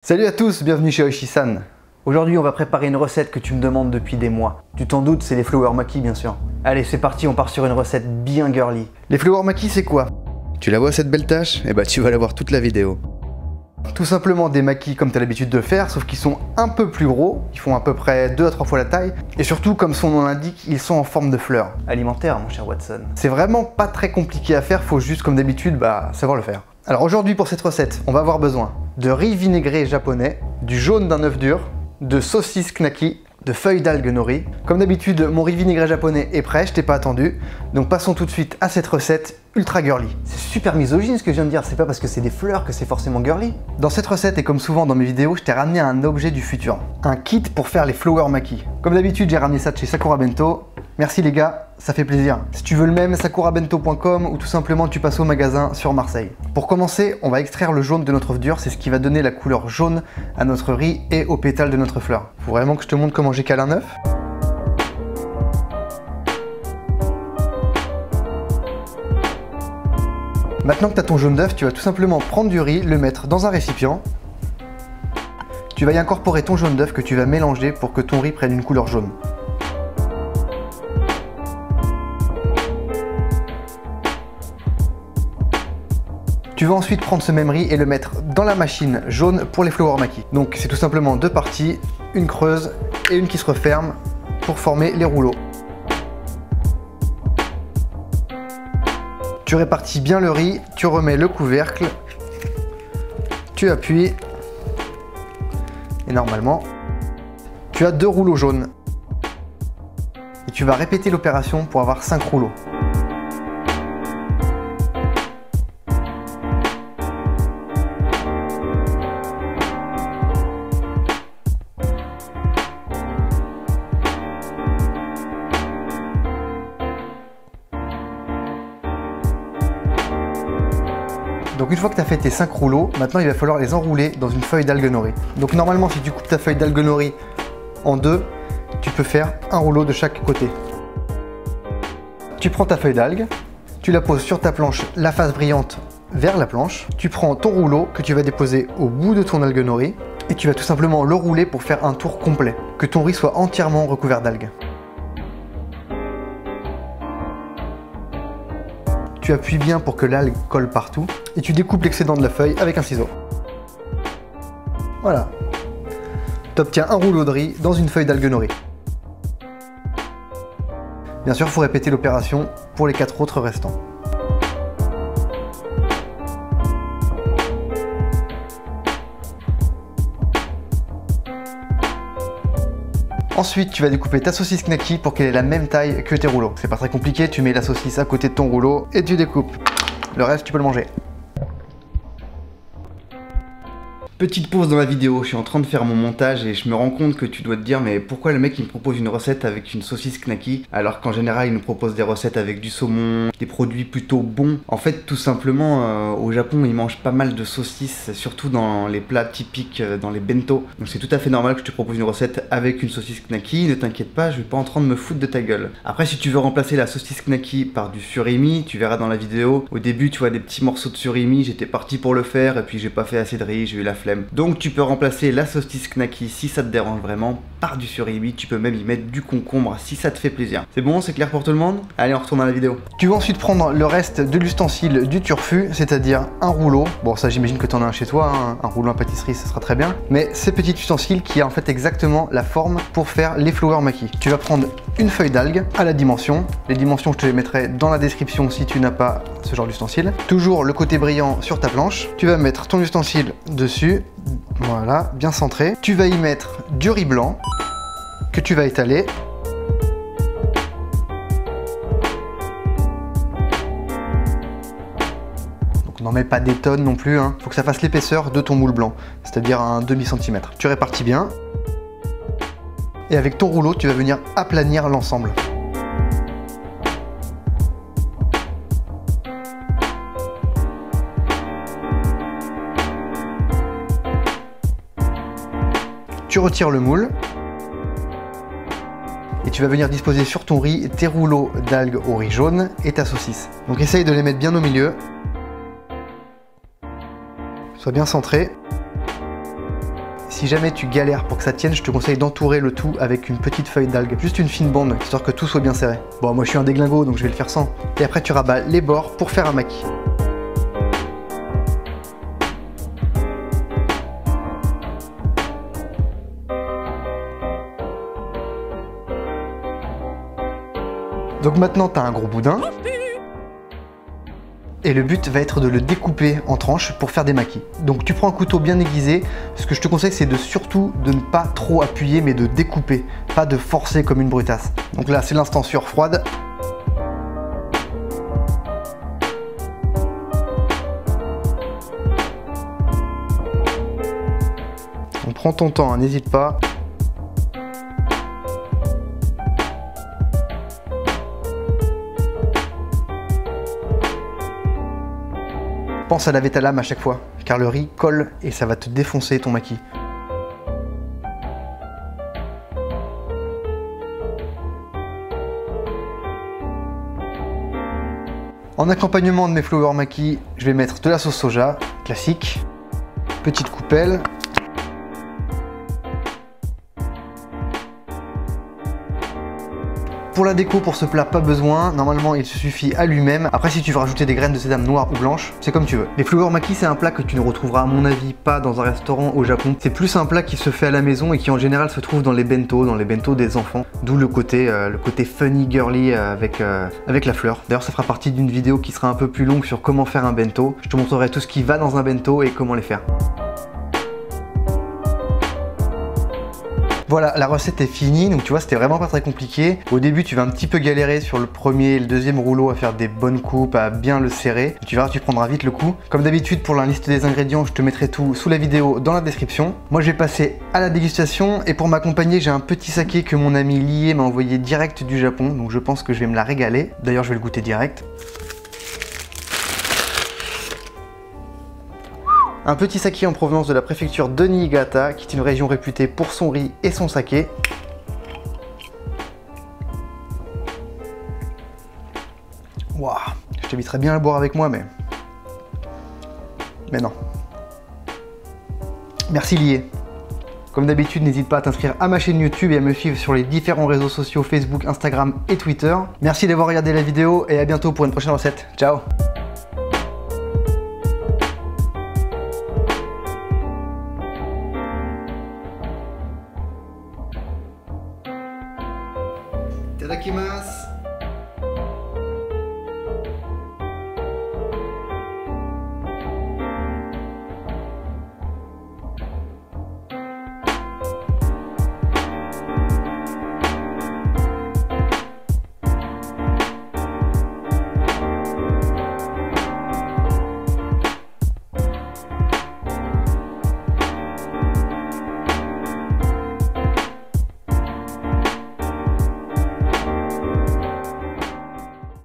Salut à tous, bienvenue chez Oishi-san. Aujourd'hui on va préparer une recette que tu me demandes depuis des mois. Tu t'en doutes, c'est les flower maki bien sûr. Allez c'est parti, on part sur une recette bien girly. Les flower maki c'est quoi? Tu la vois cette belle tache? Eh bah tu vas la voir toute la vidéo. Tout simplement des makis comme tu as l'habitude de faire, sauf qu'ils sont un peu plus gros, ils font à peu près 2 à 3 fois la taille, et surtout comme son nom l'indique, ils sont en forme de fleurs. Alimentaire mon cher Watson. C'est vraiment pas très compliqué à faire, faut juste comme d'habitude savoir le faire. Alors aujourd'hui pour cette recette, on va avoir besoin de riz vinaigré japonais, du jaune d'un œuf dur, de saucisses knaki, de feuilles d'algues nori. Comme d'habitude, mon riz vinaigré japonais est prêt, je t'ai pas attendu. Donc passons tout de suite à cette recette ultra girly. C'est super misogyne ce que je viens de dire, c'est pas parce que c'est des fleurs que c'est forcément girly. Dans cette recette et comme souvent dans mes vidéos, je t'ai ramené un objet du futur. Un kit pour faire les flower maki. Comme d'habitude, j'ai ramené ça de chez Sakura Bento. Merci les gars, ça fait plaisir. Si tu veux le même, sakurabento.com ou tout simplement tu passes au magasin sur Marseille. Pour commencer, on va extraire le jaune de notre œuf dur, c'est ce qui va donner la couleur jaune à notre riz et aux pétales de notre fleur. Faut vraiment que je te montre comment j'écale un œuf. Maintenant que tu as ton jaune d'œuf, tu vas tout simplement prendre du riz, le mettre dans un récipient. Tu vas y incorporer ton jaune d'œuf que tu vas mélanger pour que ton riz prenne une couleur jaune. Tu vas ensuite prendre ce même riz et le mettre dans la machine jaune pour les flower maki. Donc c'est tout simplement deux parties, une creuse et une qui se referme pour former les rouleaux. Tu répartis bien le riz, tu remets le couvercle, tu appuies et normalement tu as 2 rouleaux jaunes. Et tu vas répéter l'opération pour avoir 5 rouleaux. Donc une fois que tu as fait tes 5 rouleaux, maintenant il va falloir les enrouler dans une feuille d'algue nori. Donc normalement si tu coupes ta feuille d'algue nori en deux, tu peux faire un rouleau de chaque côté. Tu prends ta feuille d'algue, tu la poses sur ta planche, la face brillante vers la planche. Tu prends ton rouleau que tu vas déposer au bout de ton algue nori et tu vas tout simplement le rouler pour faire un tour complet, que ton riz soit entièrement recouvert d'algues. Tu appuies bien pour que l'algue colle partout et tu découpes l'excédent de la feuille avec un ciseau. Voilà. Tu obtiens un rouleau de riz dans une feuille d'algue nori. Bien sûr, il faut répéter l'opération pour les 4 autres restants. Ensuite, tu vas découper ta saucisse knaki pour qu'elle ait la même taille que tes rouleaux. C'est pas très compliqué, tu mets la saucisse à côté de ton rouleau et tu découpes. Le reste, tu peux le manger. Petite pause dans la vidéo, je suis en train de faire mon montage et je me rends compte que tu dois te dire mais pourquoi le mec il me propose une recette avec une saucisse knaki alors qu'en général il nous propose des recettes avec du saumon, des produits plutôt bons. En fait tout simplement au Japon ils mangent pas mal de saucisses, surtout dans les plats typiques, dans les bento. Donc c'est tout à fait normal que je te propose une recette avec une saucisse knaki, ne t'inquiète pas, je vais pas en train de me foutre de ta gueule. Après si tu veux remplacer la saucisse knaki par du surimi, tu verras dans la vidéo, au début tu vois des petits morceaux de surimi, j'étais parti pour le faire et puis j'ai pas fait assez de riz, j'ai eu la flemme. Donc tu peux remplacer la saucisse knaki si ça te dérange vraiment par du surimi, tu peux même y mettre du concombre si ça te fait plaisir. C'est bon, c'est clair pour tout le monde? Allez on retourne à la vidéo. Tu vas ensuite prendre le reste de l'ustensile du turfu, c'est-à-dire un rouleau. Bon ça j'imagine que tu en as un chez toi, hein. Un rouleau à pâtisserie ça sera très bien. Mais ces petits ustensiles qui a en fait exactement la forme pour faire les flower maki. Tu vas prendre une feuille d'algue à la dimension. Les dimensions je te les mettrai dans la description si tu n'as pas ce genre d'ustensile. Toujours le côté brillant sur ta planche. Tu vas mettre ton ustensile dessus. Voilà, bien centré. Tu vas y mettre du riz blanc que tu vas étaler. Donc n'en mets pas des tonnes non plus, hein. Faut que ça fasse l'épaisseur de ton moule blanc, c'est-à-dire un demi-centimètre. Tu répartis bien. Et avec ton rouleau, tu vas venir aplanir l'ensemble. Tu retires le moule et tu vas venir disposer sur ton riz tes rouleaux d'algues au riz jaune et ta saucisse. Donc essaye de les mettre bien au milieu. Sois bien centré. Si jamais tu galères pour que ça tienne, je te conseille d'entourer le tout avec une petite feuille d'algue. Juste une fine bande, histoire que tout soit bien serré. Bon, moi je suis un déglingo, donc je vais le faire sans. Et après tu rabats les bords pour faire un maquis. Donc maintenant tu as un gros boudin. Et le but va être de le découper en tranches pour faire des maquis. Donc tu prends un couteau bien aiguisé. Ce que je te conseille, c'est de surtout de ne pas trop appuyer, mais de découper, pas de forcer comme une brutasse. Donc là, c'est l'instant sueur froide. On prend ton temps, hein, n'hésite pas. Pense à laver ta lame à chaque fois, car le riz colle et ça va te défoncer ton maquis. En accompagnement de mes flower maquis, je vais mettre de la sauce soja, classique, petite coupelle. Pour la déco, pour ce plat, pas besoin. Normalement, il se suffit à lui-même. Après, si tu veux rajouter des graines de sésame noires ou blanches, c'est comme tu veux. Les flower maki, c'est un plat que tu ne retrouveras à mon avis pas dans un restaurant au Japon. C'est plus un plat qui se fait à la maison et qui en général se trouve dans les bento des enfants. D'où le côté funny, girly avec la fleur. D'ailleurs, ça fera partie d'une vidéo qui sera un peu plus longue sur comment faire un bento. Je te montrerai tout ce qui va dans un bento et comment les faire. Voilà, la recette est finie, donc tu vois, c'était vraiment pas très compliqué. Au début, tu vas un petit peu galérer sur le premier et le deuxième rouleau à faire des bonnes coupes, à bien le serrer. Tu verras, tu prendras vite le coup. Comme d'habitude, pour la liste des ingrédients, je te mettrai tout sous la vidéo dans la description. Moi, je vais passer à la dégustation et pour m'accompagner, j'ai un petit saké que mon ami Lié m'a envoyé direct du Japon, donc je pense que je vais me la régaler. D'ailleurs, je vais le goûter direct. Un petit saké en provenance de la préfecture de Niigata, qui est une région réputée pour son riz et son saké. Waouh, je t'inviterais bien à le boire avec moi, mais non. Merci Lié. Comme d'habitude, n'hésite pas à t'inscrire à ma chaîne YouTube et à me suivre sur les différents réseaux sociaux Facebook, Instagram et Twitter. Merci d'avoir regardé la vidéo et à bientôt pour une prochaine recette. Ciao! Itadakimasu.